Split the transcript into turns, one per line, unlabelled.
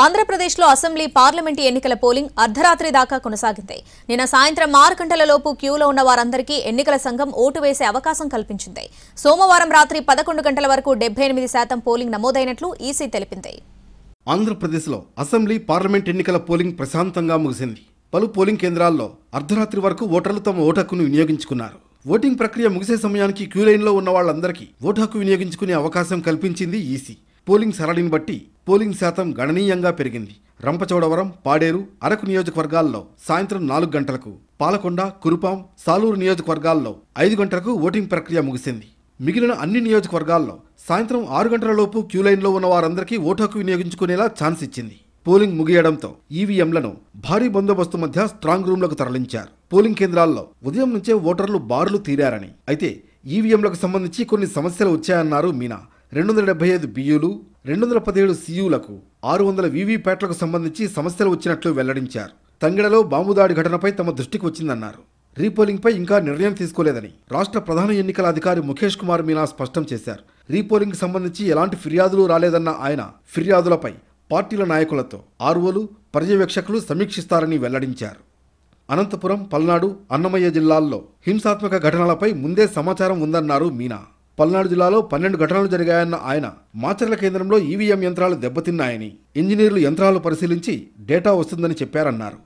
ఆంధ్రప్రదేశ్లో assembly parliament ఎన్నికల polling అర్ధరాత్రి దాకా కొనసాగింది. నిన్న సాయంత్రం 6 గంటలలోపు క్యూలో ఉన్న వారందరికీ ఎన్నికల సంఘం ఓటు వేసే అవకాశం కల్పించింది. సోమవారం రాత్రి 11 గంటల వరకు 78% పోలింగ్ నమోదైనట్లు ఈసీ తెలిపింది.
ఆంధ్రప్రదేశ్లో అసెంబ్లీ పార్లమెంట్ ఎన్నికల పోలింగ్ ప్రశాంతంగా ముగిసింది. పలు పోలింగ్ కేంద్రాల్లో అర్ధరాత్రి వరకు ఓటర్లు తమ ఓటు హక్కును వినియోగించుకున్నారు. ఓటింగ్ ప్రక్రియ ముగిసే సమయానికి క్యూ లైన్లో ఉన్న వాళ్లందరికీ ఓటు హక్కు వినియోగించుకునే అవకాశం కల్పించింది ఈసీ. పోలింగ్ సరళిని బట్టి పోలింగ్ శాతం గణనీయంగా పెరిగింది. రంపచోడవరం, పాడేరు, అరకు నియోజకవర్గాల్లో సాయంత్రం 4 గంటలకు, పాలకొండ, కురుపాం, సాలూరు నియోజకవర్గాల్లో 5 గంటలకు ఓటింగ్ ప్రక్రియ ముగిసింది. మిగిలిన అన్ని నియోజకవర్గాల్లో సాయంత్రం 6 గంటలలోపు క్యూ లైన్లో ఉన్న వారందరికీ ఓటు హక్కు వినియోగించుకునేలా ఛాన్స్ ఇచ్చింది. పోలింగ్ ముగియడంతో ఈవీఎంలను భారీ బందోబస్తు మధ్య స్ట్రాంగ్ రూమ్లకు తరలించారు. పోలింగ్ కేంద్రాల్లో ఉదయం నుంచే ఓటర్లు బారులు తీరారని, అయితే ఈవీఎంలకు సంబంధించి కొన్ని సమస్యలు వచ్చాయన్నారు మీనా. 275 బియ్యూలు, 217 సియూలకు, 600 వీవీప్యాట్లకు సంబంధించి సమస్యలు వచ్చినట్లు వెల్లడించారు. తంగెడలో బాంబుదాడి ఘటనపై తమ దృష్టికి వచ్చిందన్నారు. రీపోలింగ్పై ఇంకా నిర్ణయం తీసుకోలేదని రాష్ట్ర ప్రధాన ఎన్నికల అధికారి ముఖేష్ కుమార్ మీనా స్పష్టం చేశారు. రీపోలింగ్ సంబంధించి ఎలాంటి ఫిర్యాదులు రాలేదన్న ఆయన ఫిర్యాదులపై పార్టీల నాయకులతో ఆర్ఓలు, పర్యవేక్షకులు సమీక్షిస్తారని వెల్లడించారు. అనంతపురం, పల్నాడు, అన్నమయ్య జిల్లాల్లో హింసాత్మక ఘటనలపై ముందే సమాచారం ఉందన్నారు మీనా. పల్నాడు జిల్లాలో 12 ఘటనలు జరిగాయన్న ఆయన మాచర్ల కేంద్రంలో ఈవీఎం యంత్రాలు దెబ్బతిన్నాయని, ఇంజనీర్లు యంత్రాలు పరిశీలించి డేటా వస్తుందని చెప్పారన్నారు.